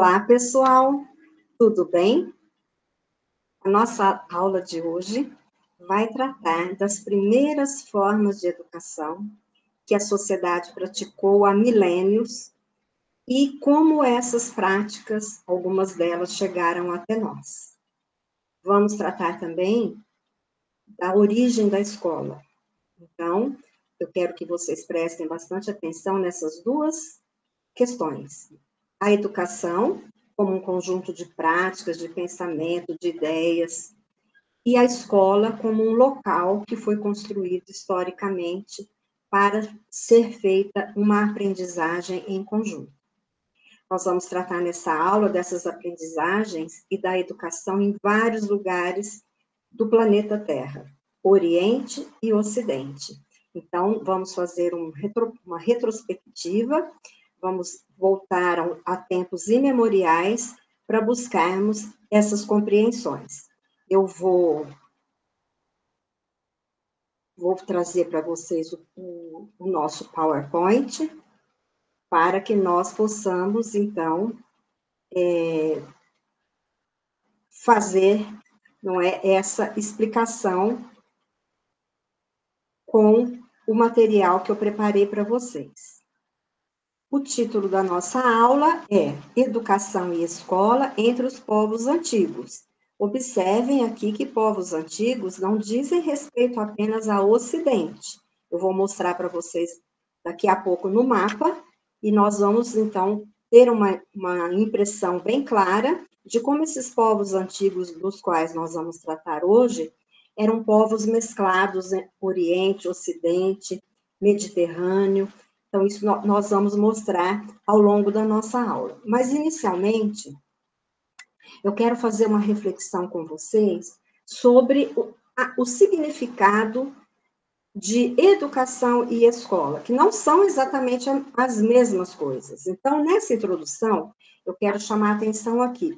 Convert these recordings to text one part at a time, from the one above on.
Olá, pessoal, tudo bem? A nossa aula de hoje vai tratar das primeiras formas de educação que a sociedade praticou há milênios e como essas práticas, algumas delas, chegaram até nós. Vamos tratar também da origem da escola. Então, eu quero que vocês prestem bastante atenção nessas duas questões. A educação, como um conjunto de práticas, de pensamento, de ideias, e a escola como um local que foi construído historicamente para ser feita uma aprendizagem em conjunto. Nós vamos tratar nessa aula dessas aprendizagens e da educação em vários lugares do planeta Terra, Oriente e Ocidente. Então, vamos fazer uma retrospectiva, vamos voltar a tempos imemoriais para buscarmos essas compreensões. Eu vou trazer para vocês o nosso PowerPoint, para que nós possamos, então, fazer, não é, essa explicação com o material que eu preparei para vocês. O título da nossa aula é Educação e Escola entre os povos antigos. Observem aqui que povos antigos não dizem respeito apenas ao Ocidente. Eu vou mostrar para vocês daqui a pouco no mapa, e nós vamos, então, ter uma impressão bem clara de como esses povos antigos dos quais nós vamos tratar hoje eram povos mesclados, Oriente, Ocidente, Mediterrâneo. Então, isso nós vamos mostrar ao longo da nossa aula. Mas, inicialmente, eu quero fazer uma reflexão com vocês sobre o significado de educação e escola, que não são exatamente as mesmas coisas. Então, nessa introdução, eu quero chamar a atenção aqui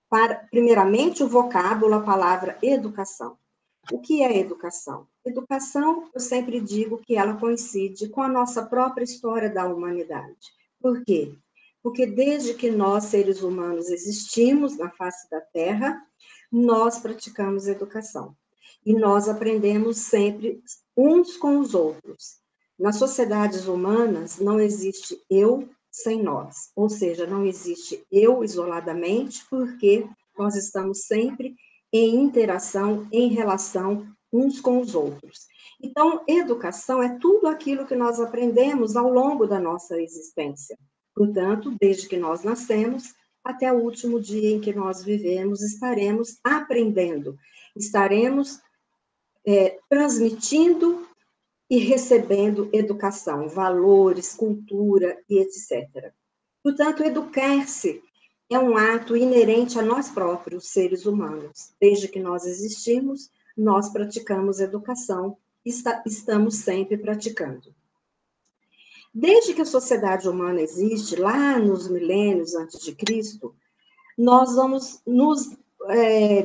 para, primeiramente, o vocábulo, a palavra educação. O que é educação? Educação, eu sempre digo que ela coincide com a nossa própria história da humanidade. Por quê? Porque desde que nós, seres humanos, existimos na face da Terra, nós praticamos educação. E nós aprendemos sempre uns com os outros. Nas sociedades humanas, não existe eu sem nós. Ou seja, não existe eu isoladamente, porque nós estamos sempre em interação, em relação uns com os outros. Então, educação é tudo aquilo que nós aprendemos ao longo da nossa existência. Portanto, desde que nós nascemos até o último dia em que nós vivemos, estaremos aprendendo, estaremos transmitindo e recebendo educação, valores, cultura e etc. Portanto, educar-se é um ato inerente a nós próprios, seres humanos. Desde que nós existimos, nós praticamos educação, estamos sempre praticando. Desde que a sociedade humana existe, lá nos milênios antes de Cristo, nós vamos nos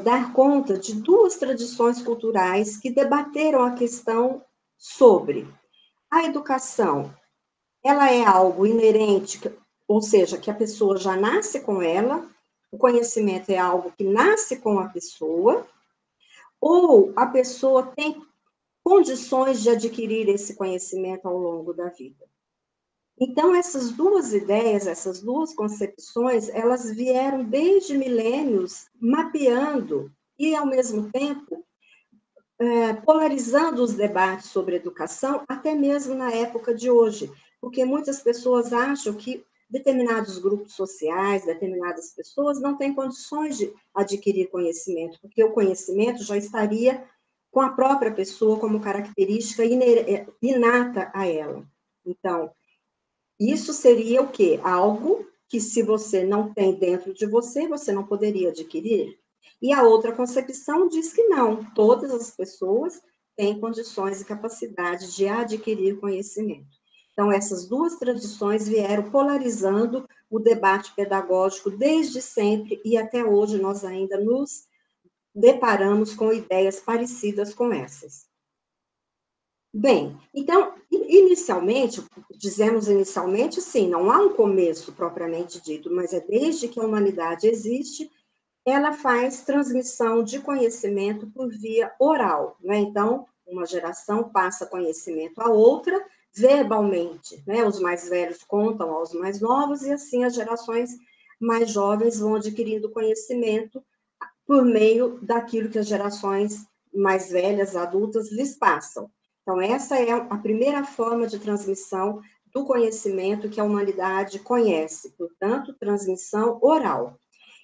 dar conta de duas tradições culturais que debateram a questão sobre a educação. Ela é algo inerente, ou seja, que a pessoa já nasce com ela, o conhecimento é algo que nasce com a pessoa, ou a pessoa tem condições de adquirir esse conhecimento ao longo da vida. Então, essas duas ideias, essas duas concepções, elas vieram desde milênios mapeando e, ao mesmo tempo, polarizando os debates sobre educação, até mesmo na época de hoje, porque muitas pessoas acham que determinados grupos sociais, determinadas pessoas não têm condições de adquirir conhecimento, porque o conhecimento já estaria com a própria pessoa como característica inata a ela. Então, isso seria o quê? Algo que, se você não tem dentro de você, você não poderia adquirir. E a outra concepção diz que não, todas as pessoas têm condições e capacidade de adquirir conhecimento. Então, essas duas tradições vieram polarizando o debate pedagógico desde sempre e até hoje nós ainda nos deparamos com ideias parecidas com essas. Bem, então, inicialmente, dizemos inicialmente, sim, não há um começo propriamente dito, mas é desde que a humanidade existe, ela faz transmissão de conhecimento por via oral, né? Então, uma geração passa conhecimento à outra verbalmente, né? Os mais velhos contam aos mais novos e assim as gerações mais jovens vão adquirindo conhecimento por meio daquilo que as gerações mais velhas, adultas, lhes passam. Então, essa é a primeira forma de transmissão do conhecimento que a humanidade conhece, portanto, transmissão oral.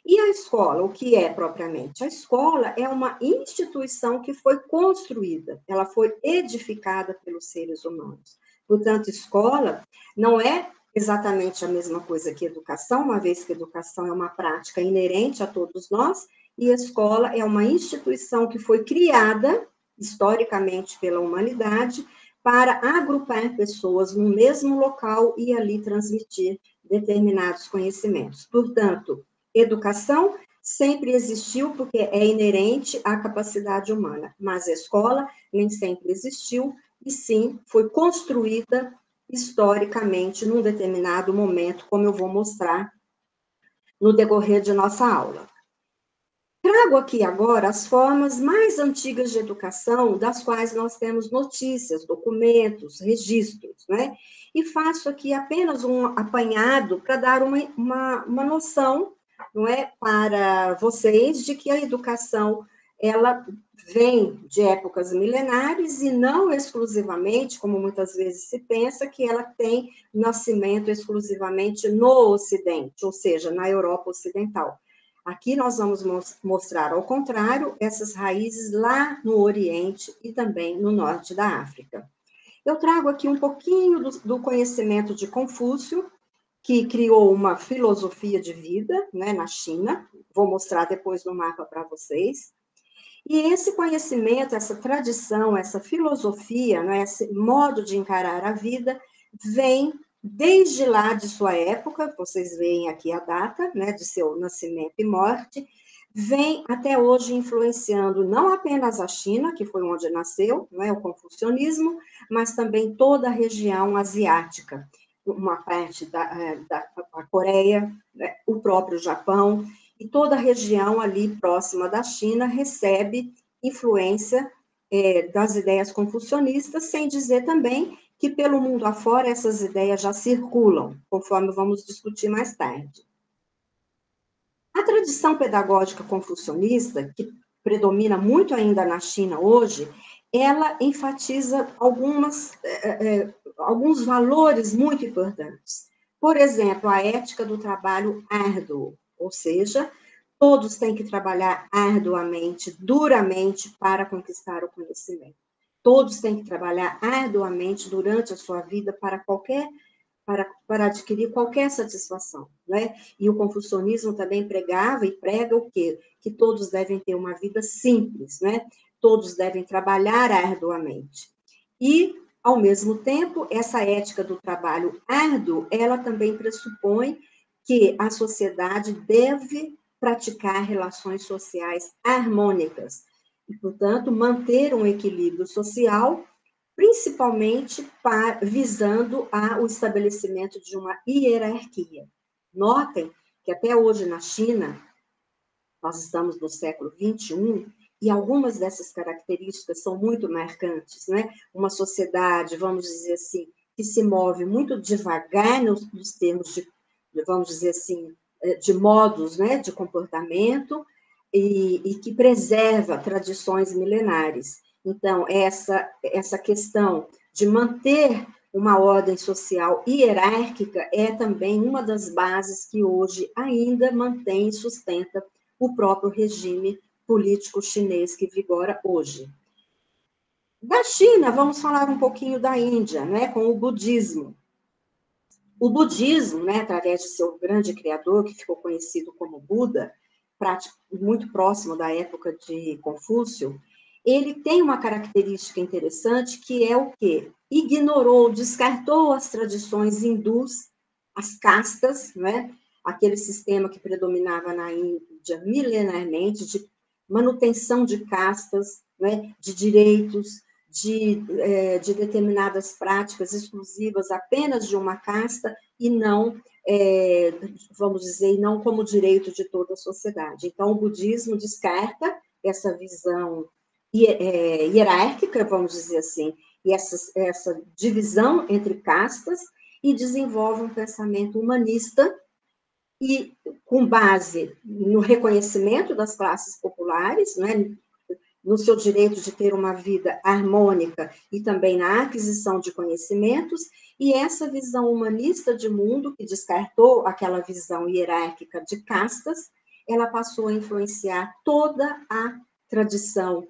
E a escola, o que é propriamente? A escola é uma instituição que foi construída, ela foi edificada pelos seres humanos. Portanto, escola não é exatamente a mesma coisa que educação, uma vez que educação é uma prática inerente a todos nós, e a escola é uma instituição que foi criada historicamente pela humanidade para agrupar pessoas no mesmo local e ali transmitir determinados conhecimentos. Portanto, educação sempre existiu porque é inerente à capacidade humana, mas a escola nem sempre existiu e sim foi construída historicamente num determinado momento, como eu vou mostrar no decorrer de nossa aula. Trago aqui agora as formas mais antigas de educação, das quais nós temos notícias, documentos, registros, né? E faço aqui apenas um apanhado para dar uma noção, não é, para vocês de que a educação, ela vem de épocas milenares e não exclusivamente, como muitas vezes se pensa, que ela tem nascimento exclusivamente no Ocidente, ou seja, na Europa Ocidental. Aqui nós vamos mostrar, ao contrário, essas raízes lá no Oriente e também no Norte da África. Eu trago aqui um pouquinho do conhecimento de Confúcio, que criou uma filosofia de vida, né, na China. Vou mostrar depois no mapa para vocês. E esse conhecimento, essa tradição, essa filosofia, né, esse modo de encarar a vida, vem desde lá de sua época, vocês veem aqui a data, né, de seu nascimento e morte, vem até hoje influenciando não apenas a China, que foi onde nasceu, né, o confucionismo, mas também toda a região asiática, uma parte da Coreia, né, o próprio Japão, e toda a região ali próxima da China recebe influência das ideias confucionistas, sem dizer também que pelo mundo afora essas ideias já circulam, conforme vamos discutir mais tarde. A tradição pedagógica confucionista, que predomina muito ainda na China hoje, ela enfatiza alguns valores muito importantes. Por exemplo, a ética do trabalho árduo, ou seja, todos têm que trabalhar arduamente, duramente, para conquistar o conhecimento. Todos têm que trabalhar arduamente durante a sua vida para adquirir qualquer satisfação, né? E o confucionismo também pregava e prega o quê? Que todos devem ter uma vida simples, né? Todos devem trabalhar arduamente. E, ao mesmo tempo, essa ética do trabalho árduo, ela também pressupõe que a sociedade deve praticar relações sociais harmônicas e, portanto, manter um equilíbrio social, principalmente visando o estabelecimento de uma hierarquia. Notem que até hoje na China, nós estamos no século XXI, e algumas dessas características são muito marcantes, né? Uma sociedade, vamos dizer assim, que se move muito devagar nos termos vamos dizer assim, de modos, né, de comportamento, e que preserva tradições milenares. Então, essa questão de manter uma ordem social hierárquica é também uma das bases que hoje ainda mantém e sustenta o próprio regime político chinês que vigora hoje. Da China, vamos falar um pouquinho da Índia, né, com o budismo. O budismo, né, através de seu grande criador, que ficou conhecido como Buda, muito próximo da época de Confúcio, ele tem uma característica interessante que é o quê? Ignorou, descartou as tradições hindus, as castas, né? Aquele sistema que predominava na Índia milenarmente, de manutenção de castas, né? De direitos, de determinadas práticas exclusivas apenas de uma casta e não, vamos dizer, não como direito de toda a sociedade. Então, o budismo descarta essa visão hierárquica, vamos dizer assim, e essa divisão entre castas, e desenvolve um pensamento humanista e com base no reconhecimento das classes populares, né, no seu direito de ter uma vida harmônica e também na aquisição de conhecimentos, e essa visão humanista de mundo, que descartou aquela visão hierárquica de castas, ela passou a influenciar toda a tradição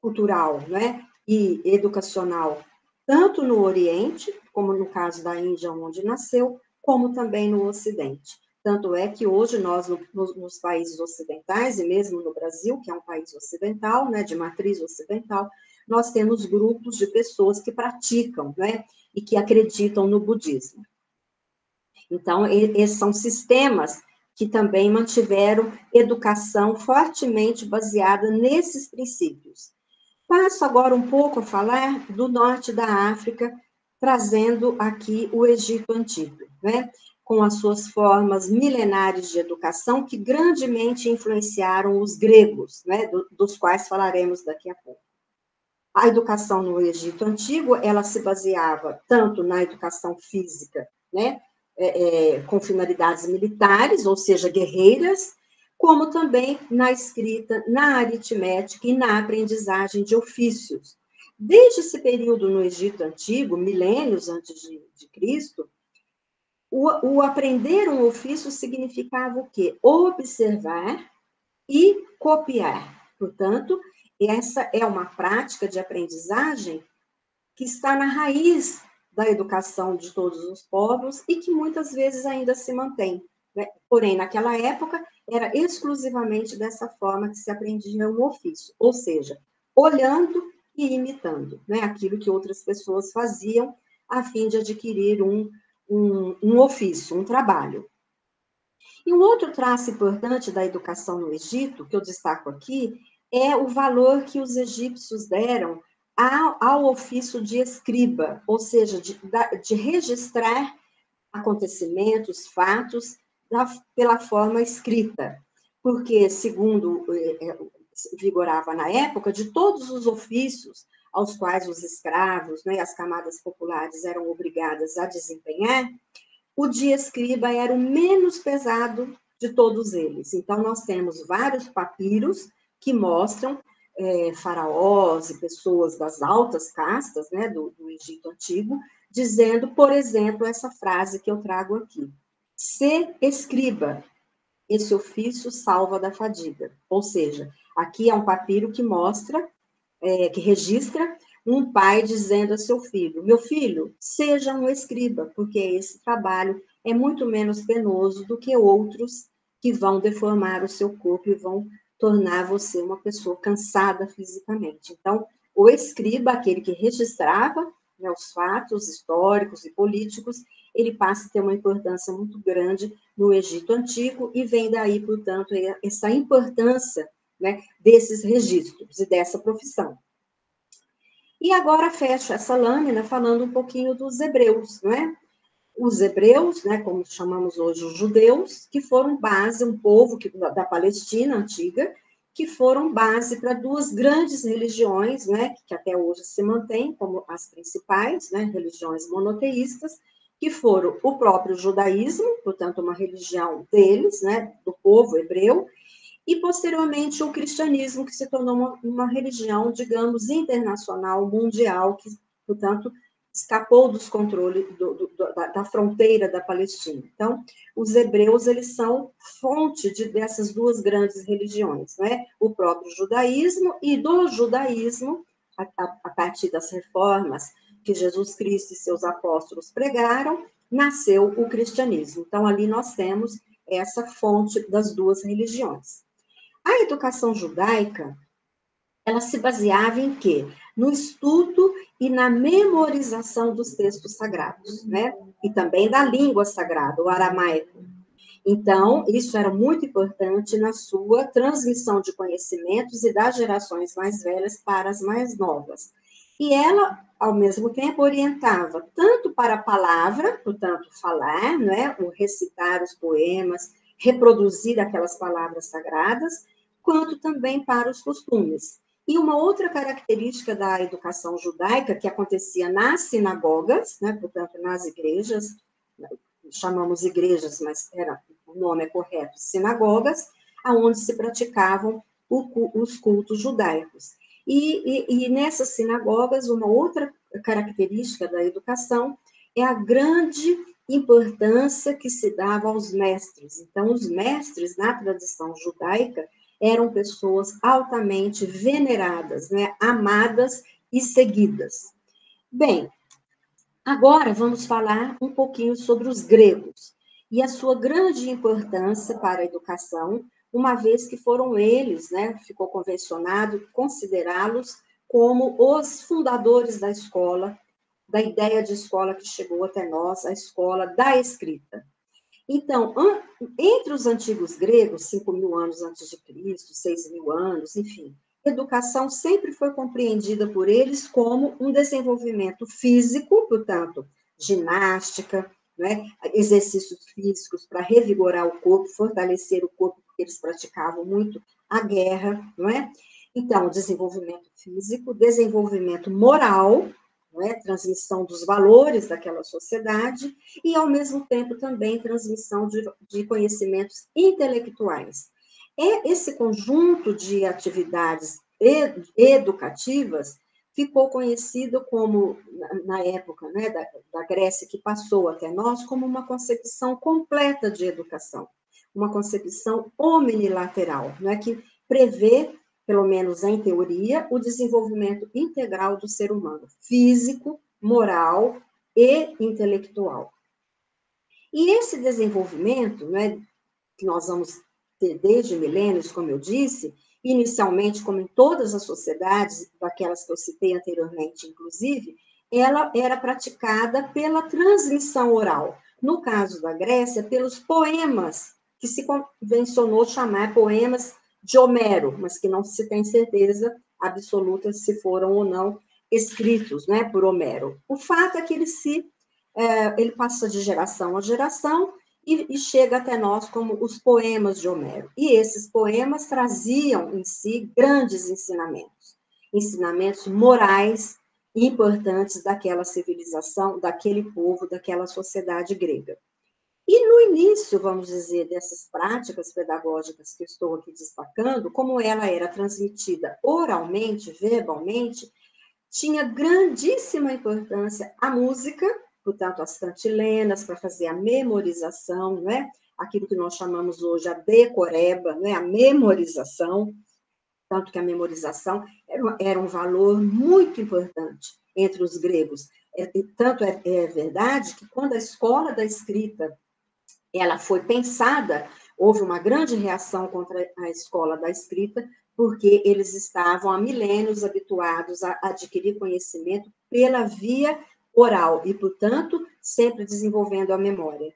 cultural, né, e educacional, tanto no Oriente, como no caso da Índia, onde nasceu, como também no Ocidente. Tanto é que hoje nós, nos países ocidentais, e mesmo no Brasil, que é um país ocidental, né, de matriz ocidental, nós temos grupos de pessoas que praticam, né, e que acreditam no budismo. Então, esses são sistemas que também mantiveram educação fortemente baseada nesses princípios. Passo agora um pouco a falar do norte da África, trazendo aqui o Egito Antigo, né? Com as suas formas milenares de educação que grandemente influenciaram os gregos, né? Dos quais falaremos daqui a pouco. A educação no Egito Antigo, ela se baseava tanto na educação física, né? Com finalidades militares, ou seja, guerreiras, como também na escrita, na aritmética e na aprendizagem de ofícios. Desde esse período no Egito Antigo, milênios antes de Cristo, o aprender um ofício significava o quê? Observar e copiar. Portanto, essa é uma prática de aprendizagem que está na raiz da educação de todos os povos e que muitas vezes ainda se mantém. Né? Porém, naquela época, era exclusivamente dessa forma que se aprendia um ofício, ou seja, olhando e imitando, né? Aquilo que outras pessoas faziam a fim de adquirir um ofício, um trabalho. E um outro traço importante da educação no Egito, que eu destaco aqui, é o valor que os egípcios deram ao ofício de escriba, ou seja, de registrar acontecimentos, fatos, pela forma escrita. Porque, segundo vigorava na época, de todos os ofícios aos quais os escravos, né, as camadas populares eram obrigadas a desempenhar, o de escriba era o menos pesado de todos eles. Então, nós temos vários papiros que mostram faraós e pessoas das altas castas, né, do Egito Antigo, dizendo, por exemplo, essa frase que eu trago aqui: "Se escriba, esse ofício salva da fadiga". Ou seja, aqui é um papiro que mostra, que registra um pai dizendo a seu filho: "Meu filho, seja um escriba, porque esse trabalho é muito menos penoso do que outros que vão deformar o seu corpo e vão tornar você uma pessoa cansada fisicamente". Então, o escriba, aquele que registrava, né, os fatos históricos e políticos, ele passa a ter uma importância muito grande no Egito Antigo e vem daí, portanto, essa importância, né, desses registros e dessa profissão. E agora fecho essa lâmina falando um pouquinho dos hebreus, não é? Os hebreus, né, como chamamos hoje os judeus, que foram base, um povo da Palestina antiga, que foram base para duas grandes religiões, né, que até hoje se mantêm como as principais, né, religiões monoteístas, que foram o próprio judaísmo, portanto, uma religião deles, né, do povo hebreu, e, posteriormente, o cristianismo, que se tornou uma religião, digamos, internacional, mundial, que, portanto, escapou dos controles da fronteira da Palestina. Então, os hebreus, eles são fonte dessas duas grandes religiões, né? O próprio judaísmo, e do judaísmo, a partir das reformas que Jesus Cristo e seus apóstolos pregaram, nasceu o cristianismo. Então, ali nós temos essa fonte das duas religiões. A educação judaica, ela se baseava em quê? No estudo e na memorização dos textos sagrados, né? E também da língua sagrada, o aramaico. Então, isso era muito importante na sua transmissão de conhecimentos e das gerações mais velhas para as mais novas. E ela, ao mesmo tempo, orientava tanto para a palavra, portanto, falar, né, o recitar os poemas, reproduzir aquelas palavras sagradas, quanto também para os costumes. E uma outra característica da educação judaica, que acontecia nas sinagogas, né, portanto, nas igrejas, chamamos igrejas, mas o nome é correto, sinagogas, aonde se praticavam os cultos judaicos. E nessas sinagogas, uma outra característica da educação é a grande importância que se dava aos mestres. Então, os mestres, na tradição judaica, eram pessoas altamente veneradas, né, amadas e seguidas. Bem, agora vamos falar um pouquinho sobre os gregos e a sua grande importância para a educação, uma vez que foram eles, né, ficou convencionado considerá-los como os fundadores da escola, da ideia de escola que chegou até nós, a escola da escrita. Então, entre os antigos gregos, 5.000 anos antes de Cristo, 6.000 anos, enfim, educação sempre foi compreendida por eles como um desenvolvimento físico, portanto, ginástica, né, exercícios físicos para revigorar o corpo, fortalecer o corpo, porque eles praticavam muito a guerra, não é? Então, desenvolvimento físico, desenvolvimento moral, não é? Transmissão dos valores daquela sociedade e, ao mesmo tempo, também transmissão de conhecimentos intelectuais. Esse conjunto de atividades educativas ficou conhecido como, na época, né, da Grécia, que passou até nós, como uma concepção completa de educação, uma concepção omnilateral, né, que prevê, pelo menos em teoria, o desenvolvimento integral do ser humano, físico, moral e intelectual. E esse desenvolvimento, né, que nós vamos ter desde milênios, como eu disse, inicialmente, como em todas as sociedades, daquelas que eu citei anteriormente, inclusive, ela era praticada pela transmissão oral. No caso da Grécia, pelos poemas, que se convencionou chamar poemas de Homero, mas que não se tem certeza absoluta se foram ou não escritos, né, por Homero. O fato é que ele passa de geração a geração e chega até nós como os poemas de Homero. E esses poemas traziam em si grandes ensinamentos, ensinamentos morais importantes daquela civilização, daquele povo, daquela sociedade grega. E no início, vamos dizer, dessas práticas pedagógicas que eu estou aqui destacando, como ela era transmitida oralmente, verbalmente, tinha grandíssima importância a música, portanto, as cantilenas, para fazer a memorização, né? Aquilo que nós chamamos hoje a decoreba, né? A memorização, tanto que a memorização era um valor muito importante entre os gregos. Tanto é verdade que quando a escola da escrita ela foi pensada, houve uma grande reação contra a escola da escrita, porque eles estavam há milênios habituados a adquirir conhecimento pela via oral e, portanto, sempre desenvolvendo a memória.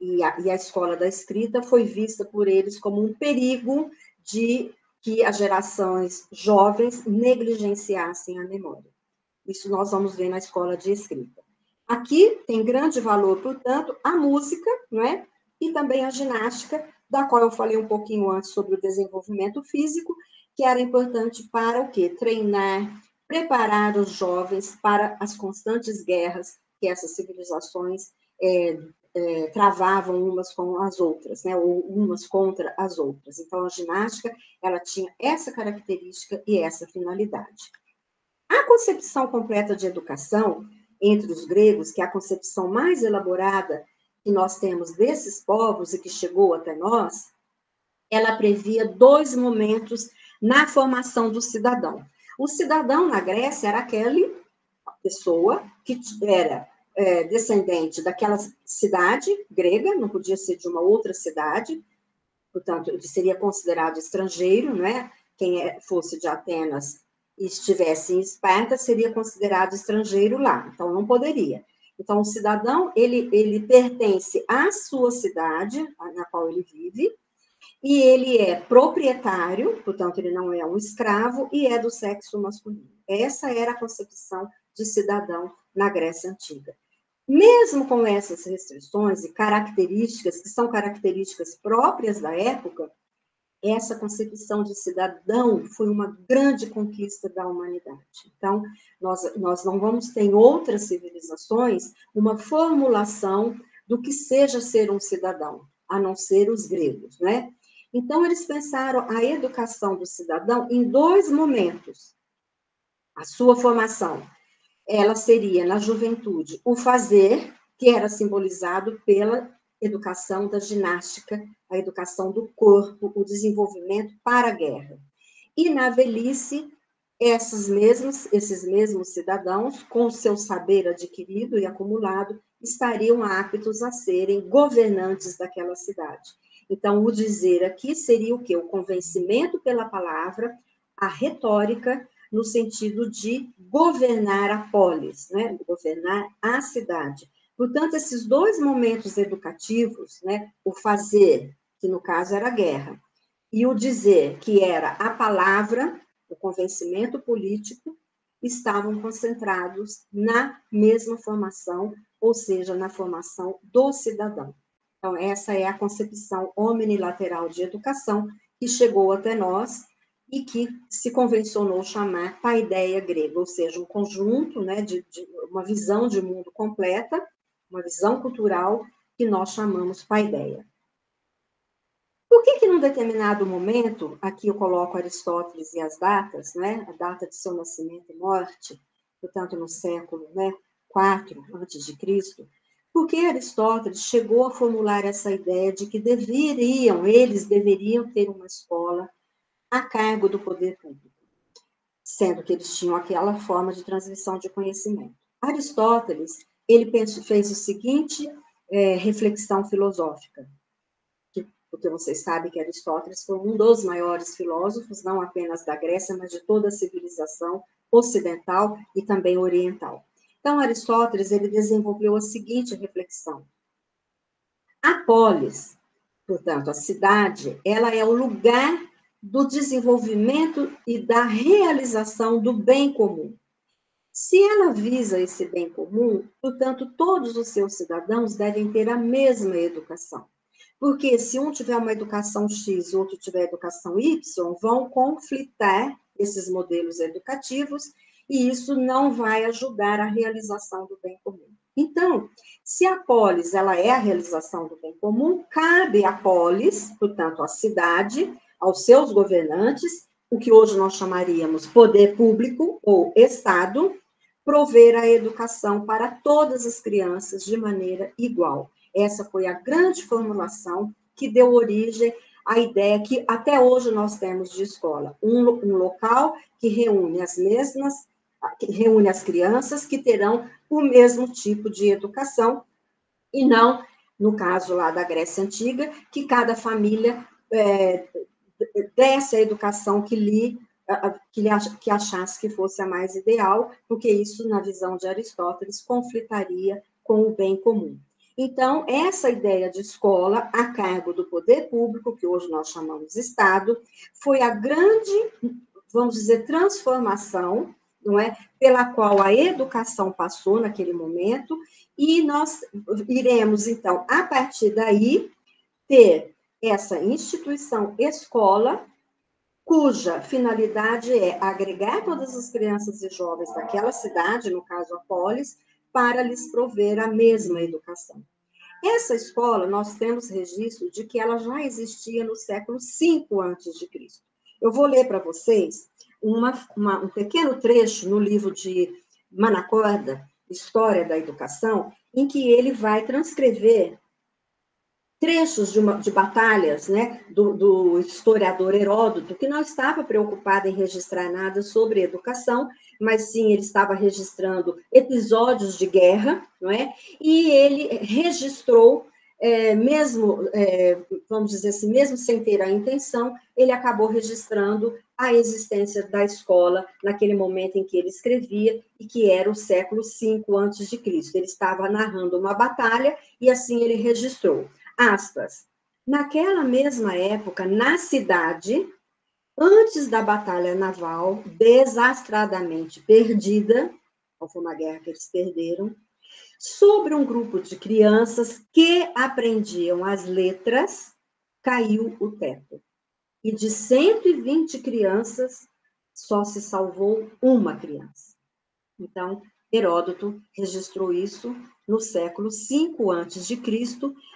E a escola da escrita foi vista por eles como um perigo de que as gerações jovens negligenciassem a memória. Isso nós vamos ver na escola de escrita. Aqui tem grande valor, portanto, a música, não é? E também a ginástica, da qual eu falei um pouquinho antes sobre o desenvolvimento físico, que era importante para o quê? Treinar, preparar os jovens para as constantes guerras que essas civilizações travavam umas com as outras, né? Ou umas contra as outras. Então, a ginástica, ela tinha essa característica e essa finalidade. A concepção completa de educação entre os gregos, que é a concepção mais elaborada que nós temos desses povos e que chegou até nós, ela previa 2 momentos na formação do cidadão. O cidadão na Grécia era aquela pessoa que era descendente daquela cidade grega, não podia ser de uma outra cidade, portanto, ele seria considerado estrangeiro, não é? Quem fosse de Atenas e estivesse em Esparta seria considerado estrangeiro lá, então não poderia. Então, o cidadão, ele pertence à sua cidade, na qual ele vive, e ele é proprietário, portanto, ele não é um escravo, e é do sexo masculino. Essa era a concepção de cidadão na Grécia Antiga. Mesmo com essas restrições e características, que são características próprias da época, essa concepção de cidadão foi uma grande conquista da humanidade. Então, nós não vamos ter em outras civilizações uma formulação do que seja ser um cidadão, a não ser os gregos, né? Então, eles pensaram a educação do cidadão em dois momentos. A sua formação, ela seria, na juventude, o fazer, que era simbolizado pela educação da ginástica, a educação do corpo, o desenvolvimento para a guerra. E na velhice, esses mesmos cidadãos, com seu saber adquirido e acumulado, estariam aptos a serem governantes daquela cidade. Então, o dizer aqui seria o quê? O convencimento pela palavra, a retórica, no sentido de governar a polis, né? Governar a cidade. Portanto, esses dois momentos educativos, né? O fazer, que no caso era a guerra, e o dizer, que era a palavra, o convencimento político, estavam concentrados na mesma formação, ou seja, na formação do cidadão. Então, essa é a concepção omnilateral de educação que chegou até nós e que se convencionou chamar paideia grega, ou seja, um conjunto, né, de uma visão de mundo completa, uma visão cultural que nós chamamos paideia. Por que num determinado momento, aqui eu coloco Aristóteles e as datas, né, a data de seu nascimento e morte, portanto, no século, né, 4 a.C., porque Aristóteles chegou a formular essa ideia de que eles deveriam ter uma escola a cargo do poder público, sendo que eles tinham aquela forma de transmissão de conhecimento. Aristóteles, ele fez o seguinte reflexão filosófica, porque vocês sabem que Aristóteles foi um dos maiores filósofos, não apenas da Grécia, mas de toda a civilização ocidental e também oriental. Então, Aristóteles, ele desenvolveu a seguinte reflexão. A polis, portanto, a cidade, ela é o lugar do desenvolvimento e da realização do bem comum. Se ela visa esse bem comum, portanto, todos os seus cidadãos devem ter a mesma educação. Porque se um tiver uma educação X e outro tiver educação Y, vão conflitar esses modelos educativos e isso não vai ajudar a realização do bem comum. Então, se a polis ela é a realização do bem comum, cabe à polis, portanto, à cidade, aos seus governantes, o que hoje nós chamaríamos poder público ou Estado, prover a educação para todas as crianças de maneira igual. Essa foi a grande formulação que deu origem à ideia que até hoje nós temos de escola. Um local que reúne as crianças que terão o mesmo tipo de educação, e não, no caso lá da Grécia Antiga, que cada família desse a educação que achasse que fosse a mais ideal, porque isso, na visão de Aristóteles, conflitaria com o bem comum. Então, essa ideia de escola a cargo do poder público, que hoje nós chamamos Estado, foi a grande, vamos dizer, transformação, não é, pela qual a educação passou naquele momento, e nós iremos, então, a partir daí, ter essa instituição escola, cuja finalidade é agregar todas as crianças e jovens daquela cidade, no caso a polis, para lhes prover a mesma educação. Essa escola, nós temos registro de que ela já existia no século V a.C. Eu vou ler para vocês um pequeno trecho no livro de Manacorda, História da Educação, em que ele vai transcrever trechos de batalhas, né, do historiador Heródoto, que não estava preocupado em registrar nada sobre educação, mas sim ele estava registrando episódios de guerra, não é? E ele registrou, vamos dizer assim, mesmo sem ter a intenção, ele acabou registrando a existência da escola naquele momento em que ele escrevia, e que era o século V a.C. Ele estava narrando uma batalha, e assim ele registrou, aspas, naquela mesma época, na cidade, antes da batalha naval, desastradamente perdida, qual foi uma guerra que eles perderam, sobre um grupo de crianças que aprendiam as letras, caiu o teto. E de 120 crianças, só se salvou uma criança. Então, Heródoto registrou isso no século V a.C.,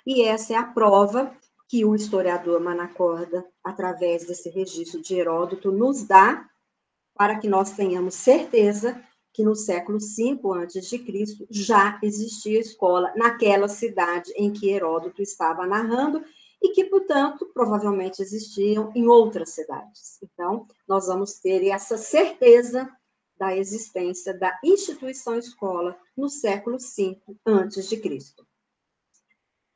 e essa é a prova que o historiador Manacorda, através desse registro de Heródoto, nos dá para que nós tenhamos certeza que no século V a.C. já existia escola naquela cidade em que Heródoto estava narrando, e que, portanto, provavelmente existiam em outras cidades. Então, nós vamos ter essa certeza da existência da instituição escola no século V a.C.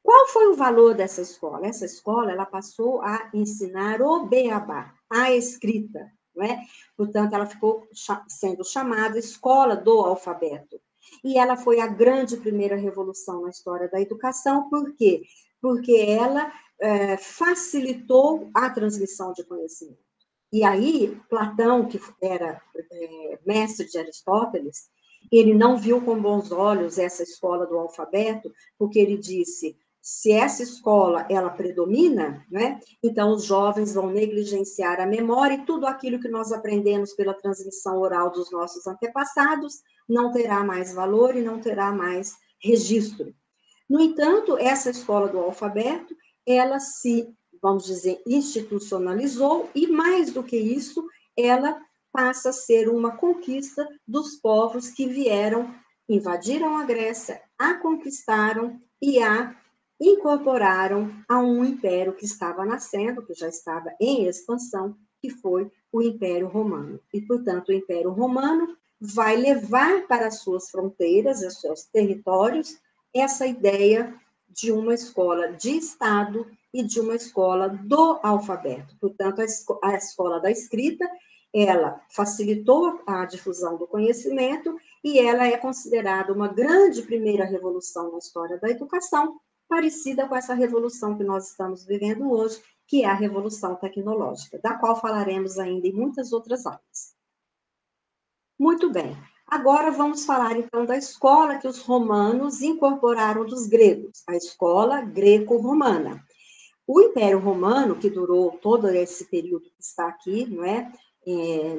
Qual foi o valor dessa escola? Essa escola, ela passou a ensinar o beabá, a escrita, não é? Portanto, ela ficou sendo chamada Escola do Alfabeto. E ela foi a grande primeira revolução na história da educação. Por quê? Porque ela facilitou a transmissão de conhecimento. E aí, Platão, que era mestre de Aristóteles, ele não viu com bons olhos essa escola do alfabeto, porque ele disse, se essa escola ela predomina, né, então os jovens vão negligenciar a memória, e tudo aquilo que nós aprendemos pela transmissão oral dos nossos antepassados não terá mais valor e não terá mais registro. No entanto, essa escola do alfabeto, ela se, vamos dizer, institucionalizou, e mais do que isso, ela passa a ser uma conquista dos povos que vieram, invadiram a Grécia, a conquistaram e a incorporaram a um império que estava nascendo, que já estava em expansão, que foi o Império Romano. E, portanto, o Império Romano vai levar para as suas fronteiras, os seus territórios, essa ideia de uma escola de Estado e de uma escola do alfabeto. Portanto, a escola da escrita, ela facilitou a difusão do conhecimento, e ela é considerada uma grande primeira revolução na história da educação, parecida com essa revolução que nós estamos vivendo hoje, que é a revolução tecnológica, da qual falaremos ainda em muitas outras aulas. Muito bem. Agora vamos falar, então, da escola que os romanos incorporaram dos gregos, a escola greco-romana. O Império Romano, que durou todo esse período que está aqui, não é?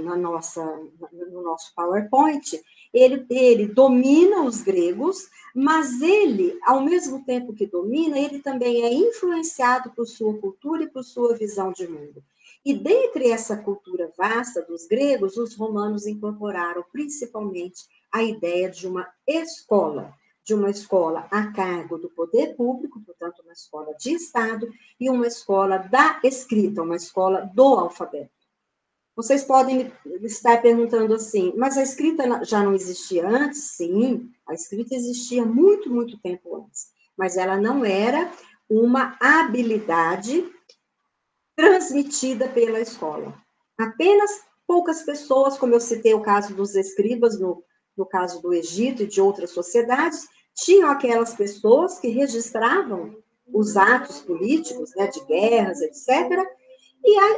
No nosso PowerPoint, ele domina os gregos, mas ele, ao mesmo tempo que domina, ele também é influenciado por sua cultura e por sua visão de mundo. E dentre essa cultura vasta dos gregos, os romanos incorporaram principalmente a ideia de uma escola a cargo do poder público, portanto, uma escola de Estado, e uma escola da escrita, uma escola do alfabeto. Vocês podem estar perguntando assim, mas a escrita já não existia antes? Sim, a escrita existia muito, muito tempo antes, mas ela não era uma habilidade transmitida pela escola. Apenas poucas pessoas, como eu citei o caso dos escribas, no caso do Egito e de outras sociedades, tinham aquelas pessoas que registravam os atos políticos, né, de guerras, etc.,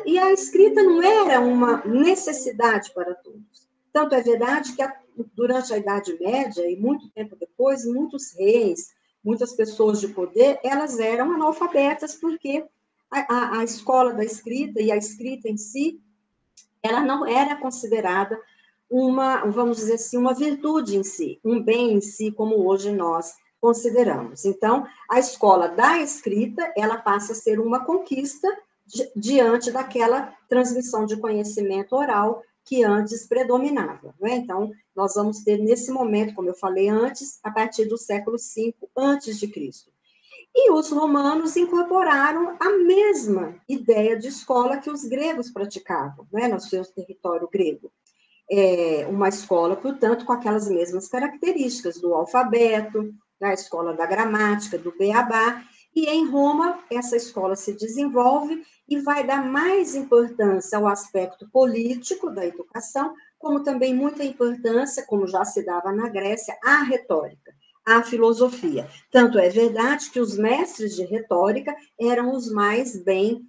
e a escrita não era uma necessidade para todos. Tanto é verdade que durante a Idade Média, e muito tempo depois, muitos reis, muitas pessoas de poder, elas eram analfabetas, porque a escola da escrita e a escrita em si, ela não era considerada vamos dizer assim, uma virtude em si, um bem em si, como hoje nós consideramos. Então, a escola da escrita, ela passa a ser uma conquista diante daquela transmissão de conhecimento oral que antes predominava. Não é? Então, nós vamos ter nesse momento, como eu falei antes, a partir do século V a.C. E os romanos incorporaram a mesma ideia de escola que os gregos praticavam, né, no seu território grego. Uma escola, portanto, com aquelas mesmas características do alfabeto, da escola da gramática, do beabá, E em Roma, essa escola se desenvolve e vai dar mais importância ao aspecto político da educação, como também muita importância, como já se dava na Grécia, à retórica, à filosofia. Tanto é verdade que os mestres de retórica eram os mais bem,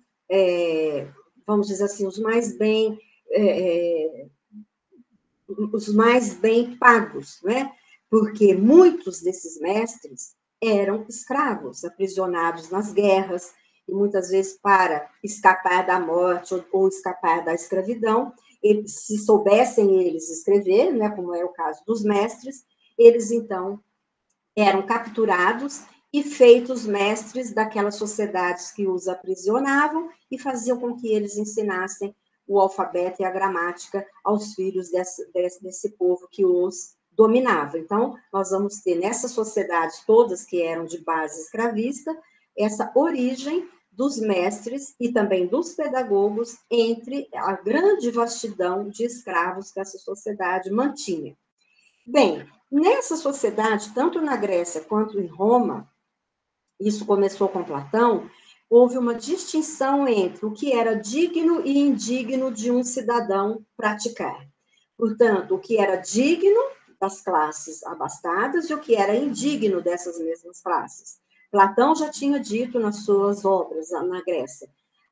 vamos dizer assim, os mais bem pagos, né? Porque muitos desses mestres eram escravos, aprisionados nas guerras, e muitas vezes para escapar da morte ou escapar da escravidão, eles, se soubessem eles escrever, né, como é o caso dos mestres, eles então eram capturados e feitos mestres daquelas sociedades que os aprisionavam e faziam com que eles ensinassem o alfabeto e a gramática aos filhos desse povo que os dominava. Então, nós vamos ter nessas sociedades todas que eram de base escravista, essa origem dos mestres e também dos pedagogos entre a grande vastidão de escravos que essa sociedade mantinha. Bem, nessa sociedade, tanto na Grécia quanto em Roma, isso começou com Platão, houve uma distinção entre o que era digno e indigno de um cidadão praticar. Portanto, o que era digno das classes abastadas e o que era indigno dessas mesmas classes. Platão já tinha dito nas suas obras na Grécia: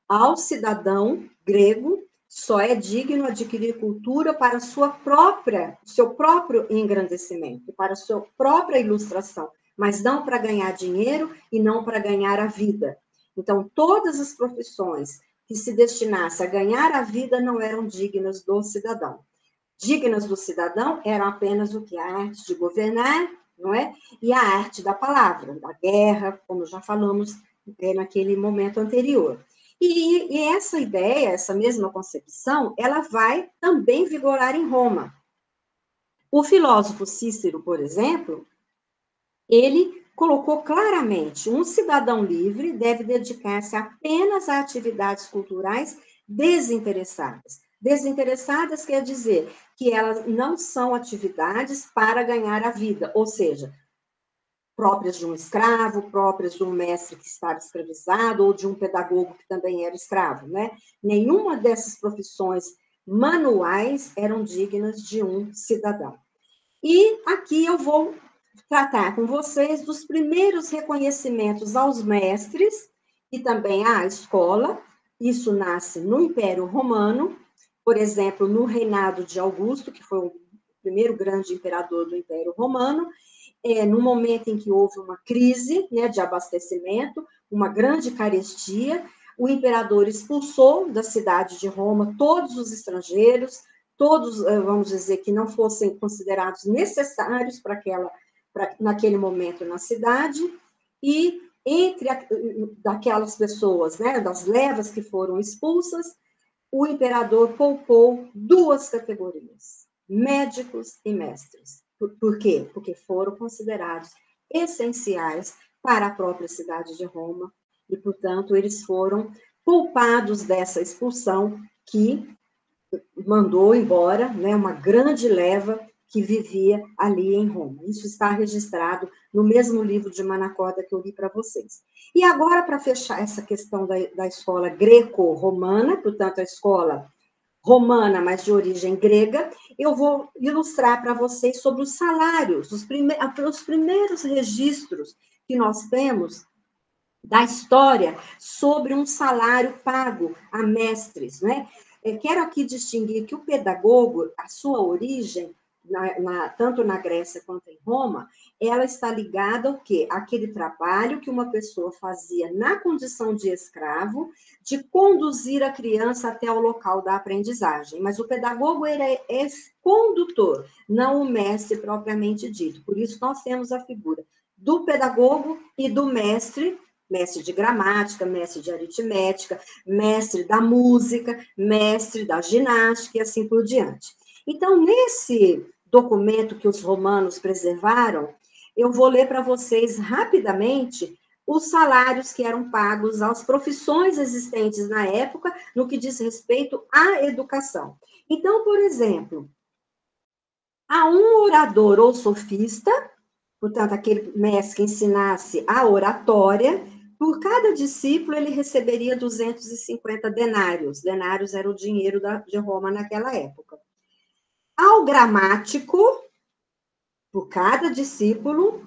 ao cidadão grego só é digno adquirir cultura para seu próprio engrandecimento, para sua própria ilustração, mas não para ganhar dinheiro e não para ganhar a vida. Então, todas as profissões que se destinassem a ganhar a vida não eram dignas do cidadão. Dignas do cidadão eram apenas o que? A arte de governar, não é? E a arte da palavra, da guerra, como já falamos naquele momento anterior. E essa ideia, essa mesma concepção, ela vai também vigorar em Roma. O filósofo Cícero, por exemplo, ele colocou claramente: um cidadão livre deve dedicar-se apenas a atividades culturais desinteressadas. Desinteressadas quer dizer que elas não são atividades para ganhar a vida, ou seja, próprias de um escravo, próprias de um mestre que estava escravizado, ou de um pedagogo que também era escravo, né? Nenhuma dessas profissões manuais eram dignas de um cidadão. E aqui eu vou tratar com vocês dos primeiros reconhecimentos aos mestres e também à escola. Isso nasce no Império Romano, por exemplo, no reinado de Augusto, que foi o primeiro grande imperador do Império Romano, no momento em que houve uma crise, né, de abastecimento, uma grande carestia, o imperador expulsou da cidade de Roma todos os estrangeiros, todos, vamos dizer, que não fossem considerados necessários naquele momento na cidade, e entre daquelas pessoas, né, das levas que foram expulsas, o imperador poupou duas categorias: médicos e mestres. Por quê? Porque foram considerados essenciais para a própria cidade de Roma e, portanto, eles foram poupados dessa expulsão que mandou embora, né, uma grande leva que vivia ali em Roma. Isso está registrado no mesmo livro de Manacorda que eu li para vocês. E agora, para fechar essa questão da escola greco-romana, portanto, a escola romana, mas de origem grega, eu vou ilustrar para vocês sobre os salários, os primeiros registros que nós temos da história sobre um salário pago a mestres, né? Quero aqui distinguir que o pedagogo, a sua origem, tanto na Grécia quanto em Roma, ela está ligada ao quê? Aquele trabalho que uma pessoa fazia na condição de escravo, de conduzir a criança até o local da aprendizagem. Mas o pedagogo ele é condutor, não o mestre propriamente dito. Por isso nós temos a figura do pedagogo e do mestre de gramática, mestre de aritmética, mestre da música, mestre da ginástica e assim por diante. Então, nesse documento que os romanos preservaram, eu vou ler para vocês rapidamente os salários que eram pagos às profissões existentes na época, no que diz respeito à educação. Então, por exemplo, a um orador ou sofista, portanto, aquele mestre que ensinasse a oratória, por cada discípulo, ele receberia 250 denários. Denários era o dinheiro de Roma naquela época. Ao gramático, por cada discípulo,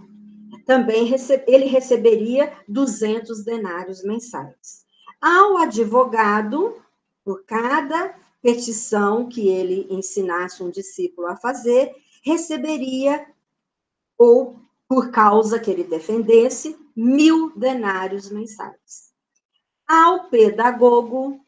também ele receberia 200 denários mensais. Ao advogado, por cada petição que ele ensinasse um discípulo a fazer, receberia, ou por causa que ele defendesse, 1.000 denários mensais. Ao pedagogo,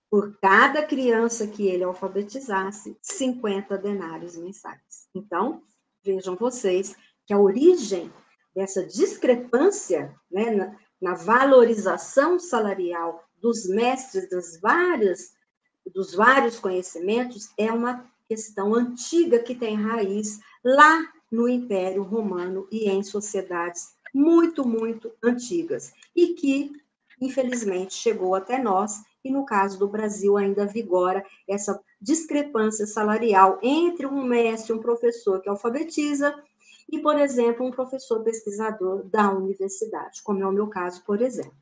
por cada criança que ele alfabetizasse, 50 denários mensais. Então, vejam vocês que a origem dessa discrepância, né, na valorização salarial dos mestres dos vários conhecimentos é uma questão antiga que tem raiz lá no Império Romano e em sociedades muito, muito antigas e que, infelizmente, chegou até nós e, no caso do Brasil, ainda vigora essa discrepância salarial entre um mestre, um professor que alfabetiza e, por exemplo, um professor pesquisador da universidade, como é o meu caso, por exemplo.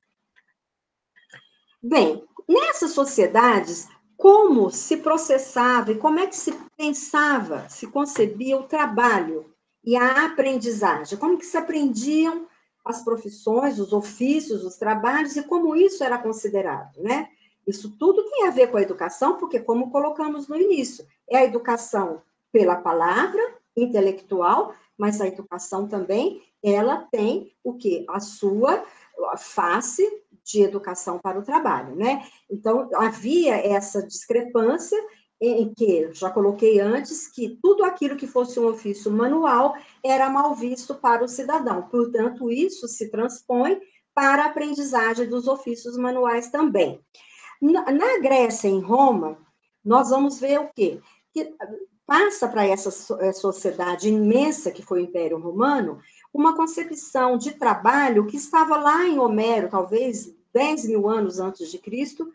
Bem, nessas sociedades, como se processava e como é que se pensava, se concebia o trabalho e a aprendizagem? Como que se aprendiam as profissões, os ofícios, os trabalhos e como isso era considerado, né? Isso tudo tem a ver com a educação, porque, como colocamos no início, é a educação pela palavra, intelectual, mas a educação também, ela tem o quê? A sua face de educação para o trabalho, né? Então, havia essa discrepância em que, já coloquei antes, que tudo aquilo que fosse um ofício manual era mal visto para o cidadão. Portanto, isso se transpõe para a aprendizagem dos ofícios manuais também. Na Grécia, em Roma, nós vamos ver o quê? Que passa para essa sociedade imensa que foi o Império Romano, uma concepção de trabalho que estava lá em Homero, talvez 10.000 anos antes de Cristo,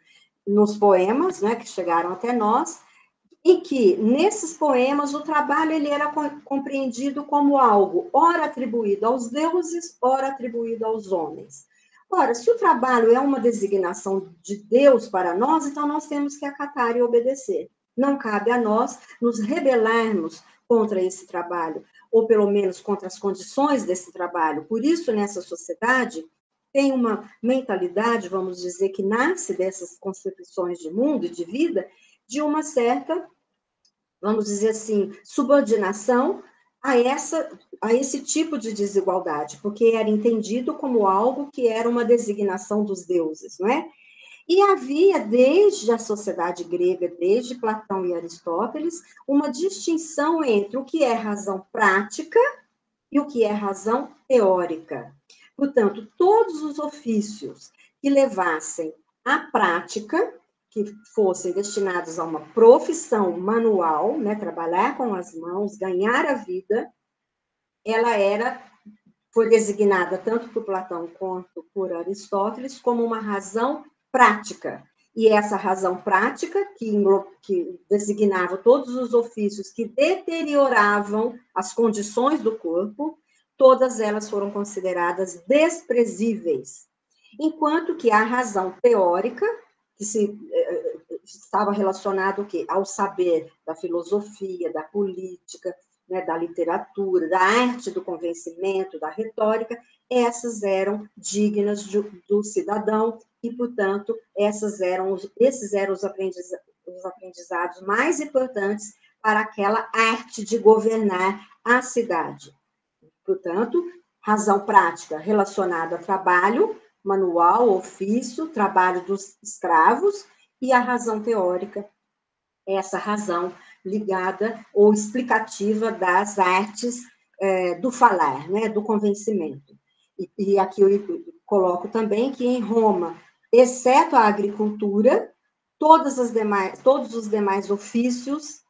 nos poemas, né, que chegaram até nós, em que, nesses poemas, o trabalho ele era compreendido como algo, ora atribuído aos deuses, ora atribuído aos homens. Ora, se o trabalho é uma designação de Deus para nós, então nós temos que acatar e obedecer. Não cabe a nós nos rebelarmos contra esse trabalho, ou pelo menos contra as condições desse trabalho. Por isso, nessa sociedade, tem uma mentalidade, vamos dizer, que nasce dessas concepções de mundo e de vida, de uma certa, vamos dizer assim, subordinação a esse tipo de desigualdade, porque era entendido como algo que era uma designação dos deuses, não é? E havia, desde a sociedade grega, desde Platão e Aristóteles, uma distinção entre o que é razão prática e o que é razão teórica. Portanto, todos os ofícios que levassem à prática, que fossem destinados a uma profissão manual, né, trabalhar com as mãos, ganhar a vida, ela foi designada tanto por Platão quanto por Aristóteles como uma razão prática. E essa razão prática, que designava todos os ofícios que deterioravam as condições do corpo, todas elas foram consideradas desprezíveis. Enquanto que a razão teórica, que estava relacionado ao saber da filosofia, da política, né, da literatura, da arte do convencimento, da retórica, essas eram dignas do cidadão e, portanto, esses eram os aprendizados mais importantes para aquela arte de governar a cidade. Portanto, razão prática relacionada a trabalho, manual, ofício, trabalho dos escravos, e a razão teórica, essa razão ligada ou explicativa das artes do falar, né, do convencimento. E aqui eu coloco também que em Roma, exceto a agricultura, todos os demais ofícios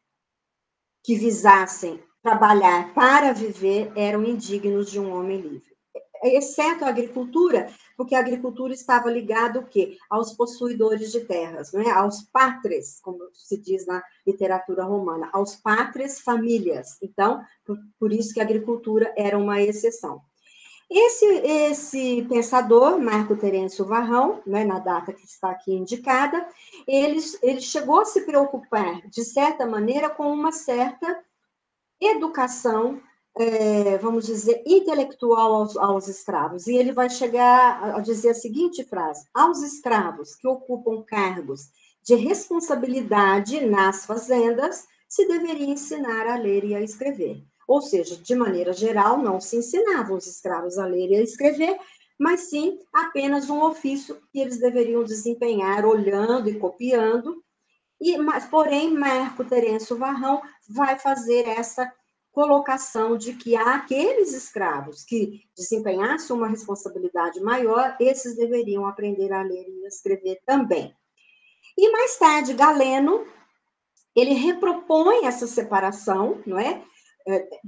que visassem trabalhar para viver eram indignos de um homem livre. Exceto a agricultura, porque a agricultura estava ligada o quê? Aos possuidores de terras, não é? Aos patres, como se diz na literatura romana, aos patres famílias. Então, por isso que a agricultura era uma exceção. Esse pensador, Marco Terêncio Varrão, né, na data que está aqui indicada, ele chegou a se preocupar, de certa maneira, com uma certa educação, vamos dizer, intelectual aos escravos. E ele vai chegar a dizer a seguinte frase: aos escravos que ocupam cargos de responsabilidade nas fazendas, se deveria ensinar a ler e a escrever. Ou seja, de maneira geral, não se ensinavam os escravos a ler e a escrever, mas sim apenas um ofício que eles deveriam desempenhar olhando e copiando. Porém, Marco Terêncio Varrão vai fazer essa colocação de que aqueles escravos que desempenhassem uma responsabilidade maior, esses deveriam aprender a ler e a escrever também. E mais tarde, Galeno, ele repropõe essa separação, não é?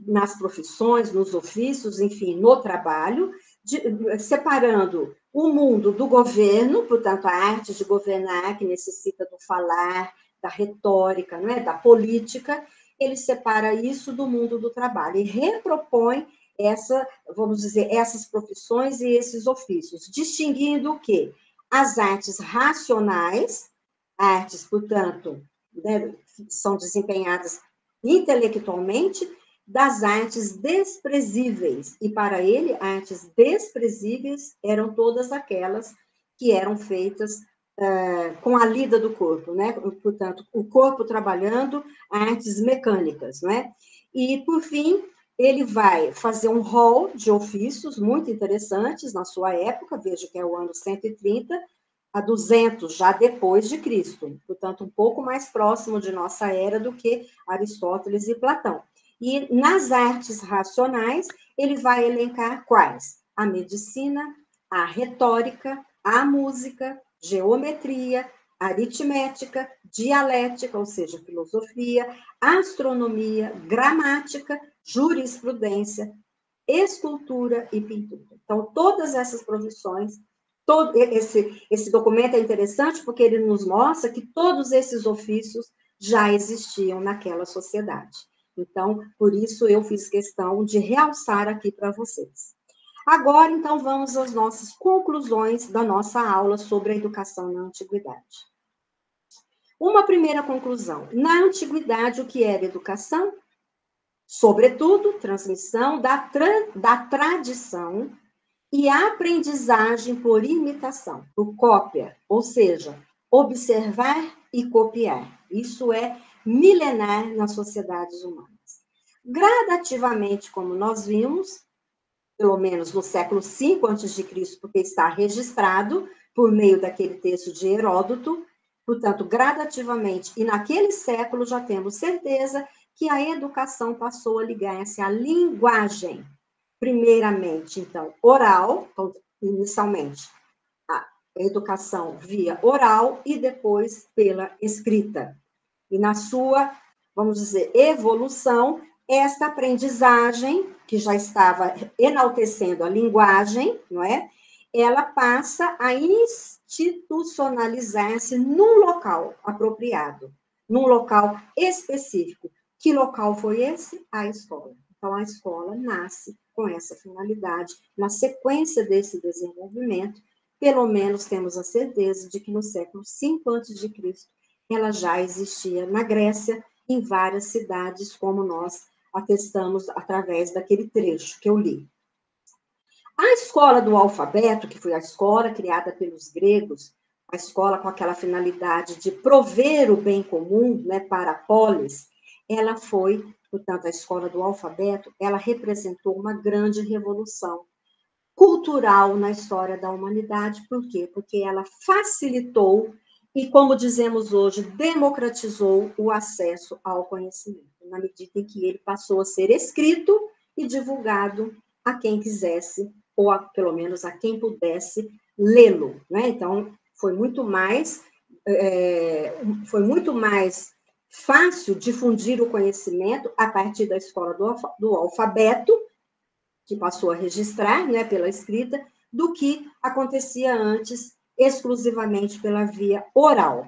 Nas profissões, nos ofícios, enfim, no trabalho, separando o mundo do governo, portanto, a arte de governar, que necessita do falar, da retórica, não é? Da política, ele separa isso do mundo do trabalho e repropõe vamos dizer, essas profissões e esses ofícios, distinguindo o quê? As artes racionais, artes, portanto, né, são desempenhadas intelectualmente, das artes desprezíveis. E para ele, artes desprezíveis eram todas aquelas que eram feitas com a lida do corpo, né? Portanto, o corpo trabalhando, artes mecânicas, né? E, por fim, ele vai fazer um rol de ofícios muito interessantes na sua época, veja que é o ano 130 a 200 já depois de Cristo, portanto, um pouco mais próximo de nossa era do que Aristóteles e Platão. E nas artes racionais, ele vai elencar quais? A medicina, a retórica, a música, geometria, aritmética, dialética, ou seja, filosofia, astronomia, gramática, jurisprudência, escultura e pintura. Então, todas essas profissões, esse documento é interessante porque ele nos mostra que todos esses ofícios já existiam naquela sociedade. Então, por isso eu fiz questão de realçar aqui para vocês. Agora, então, vamos às nossas conclusões da nossa aula sobre a educação na antiguidade. Uma primeira conclusão. Na antiguidade, o que era educação? Sobretudo, transmissão da tradição e aprendizagem por imitação, por cópia, ou seja, observar e copiar. Isso é milenar nas sociedades humanas. Gradativamente, como nós vimos, pelo menos no século V a.C., porque está registrado por meio daquele texto de Heródoto, portanto, gradativamente, e naquele século já temos certeza que a educação passou a ligar-se à linguagem. Primeiramente, então, oral, então, inicialmente, a educação via oral e depois pela escrita. E na sua, vamos dizer, evolução, esta aprendizagem, que já estava enaltecendo a linguagem, não é? Ela passa a institucionalizar-se num local apropriado, num local específico. Que local foi esse? A escola. Então, a escola nasce com essa finalidade. Na sequência desse desenvolvimento, pelo menos temos a certeza de que no século V a.C., ela já existia na Grécia, em várias cidades, como nós atestamos através daquele trecho que eu li. A escola do alfabeto, que foi a escola criada pelos gregos, a escola com aquela finalidade de prover o bem comum, né, para a polis, ela foi, portanto, a escola do alfabeto, ela representou uma grande revolução cultural na história da humanidade. Por quê? Porque ela facilitou e, como dizemos hoje, democratizou o acesso ao conhecimento, na medida em que ele passou a ser escrito e divulgado a quem quisesse, ou pelo menos a quem pudesse lê-lo, né? Então, foi muito mais fácil difundir o conhecimento a partir da escola do alfabeto, que passou a registrar, né, pela escrita, do que acontecia antes, exclusivamente pela via oral.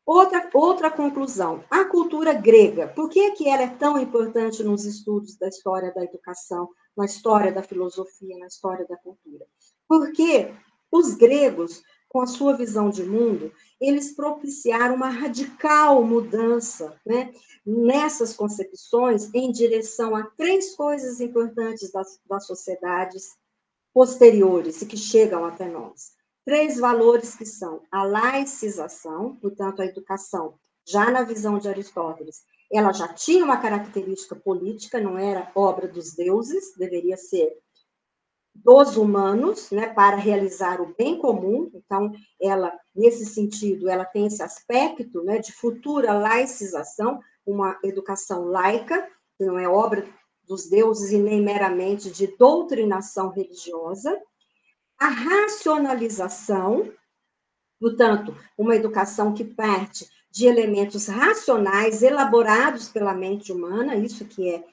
Outra conclusão, a cultura grega. Por que ela é tão importante nos estudos da história da educação na história da filosofia, na história da cultura. Porque os gregos, com a sua visão de mundo, eles propiciaram uma radical mudança, né, nessas concepções em direção a três coisas importantes das sociedades posteriores e que chegam até nós. Três valores que são a laicização, portanto, a educação, já na visão de Aristóteles, ela já tinha uma característica política, não era obra dos deuses, deveria ser dos humanos, né, para realizar o bem comum. Então, ela, nesse sentido, ela tem esse aspecto, né, de futura laicização, uma educação laica, que não é obra dos deuses e nem meramente de doutrinação religiosa. A racionalização, portanto, uma educação que parte de elementos racionais elaborados pela mente humana, isso que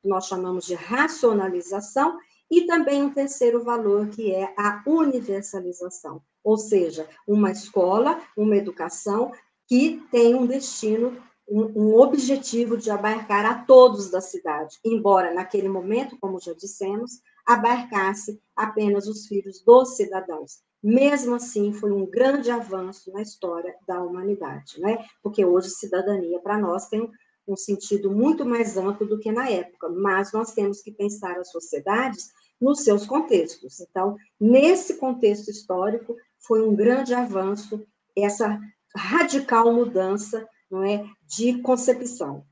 nós chamamos de racionalização, e também um terceiro valor, que é a universalização, ou seja, uma escola, uma educação que tem um destino, um objetivo de abarcar a todos da cidade, embora naquele momento, como já dissemos, abarcasse apenas os filhos dos cidadãos. Mesmo assim, foi um grande avanço na história da humanidade, né? Porque hoje cidadania para nós tem um sentido muito mais amplo do que na época, mas nós temos que pensar as sociedades nos seus contextos. Então, nesse contexto histórico, foi um grande avanço essa radical mudança, não é, de concepção.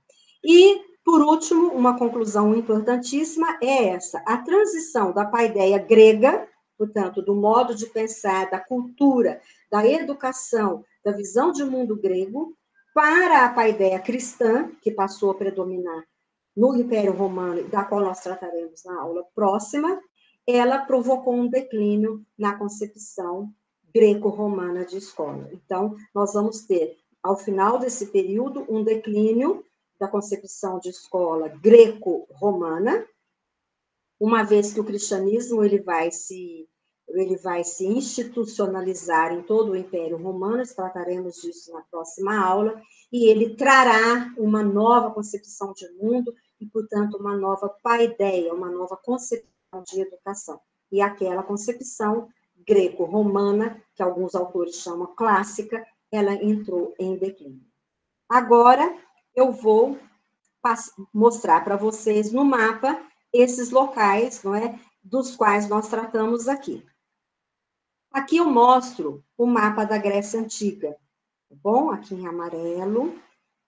E, por último, uma conclusão importantíssima é essa: a transição da paideia grega, portanto, do modo de pensar, da cultura, da educação, da visão de mundo grego, para a paideia cristã, que passou a predominar no Império Romano, da qual nós trataremos na aula próxima, ela provocou um declínio na concepção greco-romana de escola. Então, nós vamos ter, ao final desse período, um declínio da concepção de escola greco-romana, uma vez que o cristianismo ele vai se institucionalizar em todo o Império Romano, trataremos disso na próxima aula, e ele trará uma nova concepção de mundo e, portanto, uma nova paideia, uma nova concepção de educação. E aquela concepção greco-romana, que alguns autores chamam clássica, ela entrou em declínio. Agora, eu vou mostrar para vocês no mapa esses locais, não é, dos quais nós tratamos aqui. Aqui eu mostro o mapa da Grécia Antiga, tá bom? Aqui em amarelo,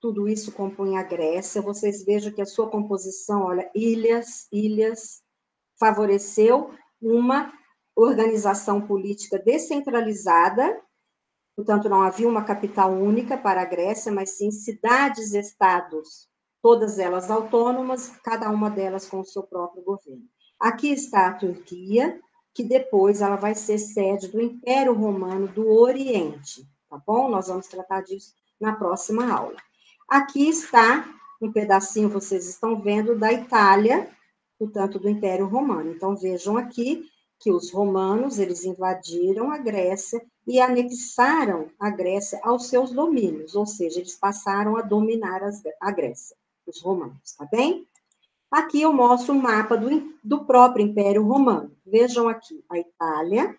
tudo isso compõe a Grécia. Vocês vejam que a sua composição, olha, ilhas, favoreceu uma organização política descentralizada, portanto, não havia uma capital única para a Grécia, mas sim cidades-estados, todas elas autônomas, cada uma delas com o seu próprio governo. Aqui está a Turquia, que depois ela vai ser sede do Império Romano do Oriente, tá bom? Nós vamos tratar disso na próxima aula. Aqui está um pedacinho, vocês estão vendo, da Itália, portanto, do Império Romano. Então, vejam aqui que os romanos, eles invadiram a Grécia e anexaram a Grécia aos seus domínios, ou seja, eles passaram a dominar a Grécia, os romanos, tá bem? Aqui eu mostro um mapa do próprio Império Romano. Vejam aqui a Itália,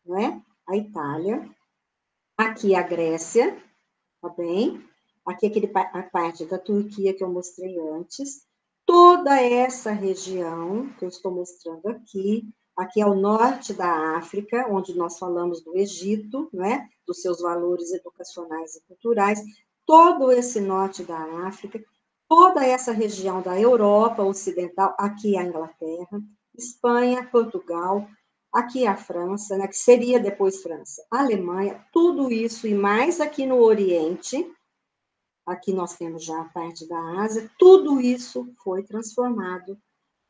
não é? A Itália. Aqui a Grécia, tá bem? Aqui a parte da Turquia que eu mostrei antes. Toda essa região que eu estou mostrando aqui, aqui é o norte da África, onde nós falamos do Egito, não é? Dos seus valores educacionais e culturais. Todo esse norte da África, toda essa região da Europa Ocidental, aqui a Inglaterra, Espanha, Portugal, aqui a França, né, que seria depois França, Alemanha, tudo isso e mais aqui no Oriente, aqui nós temos já a parte da Ásia, tudo isso foi transformado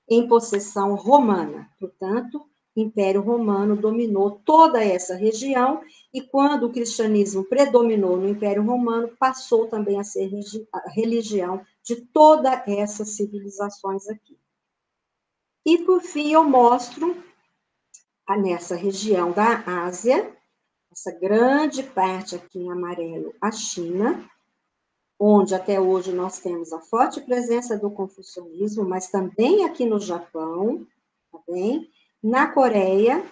em possessão romana. Portanto, o Império Romano dominou toda essa região e quando o cristianismo predominou no Império Romano, passou também a ser a religião de todas essas civilizações aqui. E, por fim, eu mostro nessa região da Ásia, essa grande parte aqui em amarelo, a China, onde até hoje nós temos a forte presença do confucionismo, mas também aqui no Japão, tá bem? Na Coreia,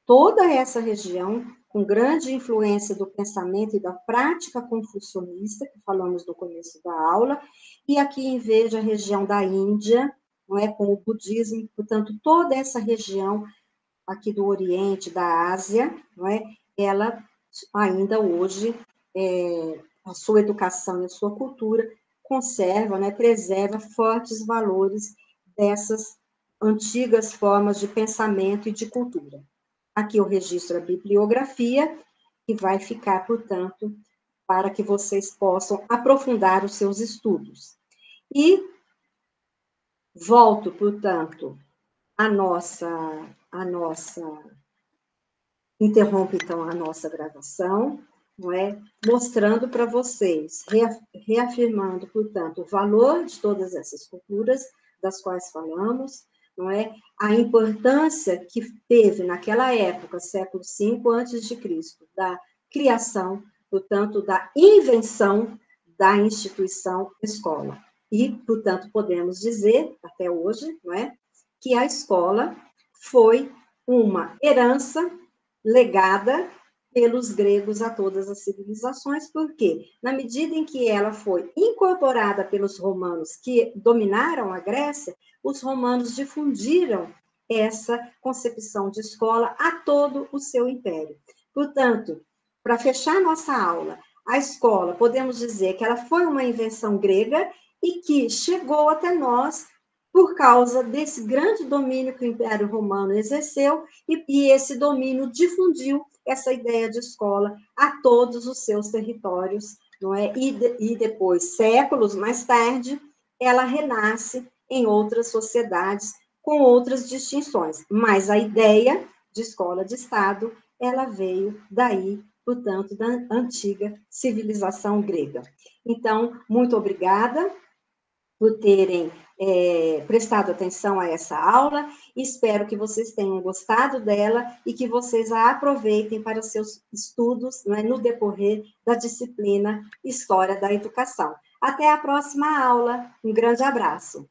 toda essa região, com grande influência do pensamento e da prática confucionista, que falamos no começo da aula, e aqui em verde a região da Índia, não é, com o budismo, portanto, toda essa região aqui do Oriente, da Ásia, não é, ela ainda hoje, a sua educação e a sua cultura conserva, né, preserva fortes valores dessas antigas formas de pensamento e de cultura. Aqui eu registro a bibliografia, que vai ficar, portanto, para que vocês possam aprofundar os seus estudos. E volto, portanto, a nossa interrompe, então, a nossa gravação, não é? Mostrando para vocês, reafirmando, portanto, o valor de todas essas culturas das quais falamos, não é? A importância que teve naquela época, século V a.C., da criação, portanto, da invenção da instituição escola. E, portanto, podemos dizer, até hoje, não é? Que a escola foi uma herança legada pelos gregos a todas as civilizações, porque, na medida em que ela foi incorporada pelos romanos que dominaram a Grécia, os romanos difundiram essa concepção de escola a todo o seu império. Portanto, para fechar nossa aula, a escola, podemos dizer que ela foi uma invenção grega e que chegou até nós por causa desse grande domínio que o Império Romano exerceu, e esse domínio difundiu essa ideia de escola a todos os seus territórios, não é? E depois, séculos mais tarde, ela renasce em outras sociedades com outras distinções, mas a ideia de escola de Estado, ela veio daí, portanto, da antiga civilização grega. Então, muito obrigada por terem prestado atenção a essa aula. Espero que vocês tenham gostado dela e que vocês a aproveitem para os seus estudos, né, no decorrer da disciplina História da Educação. Até a próxima aula. Um grande abraço.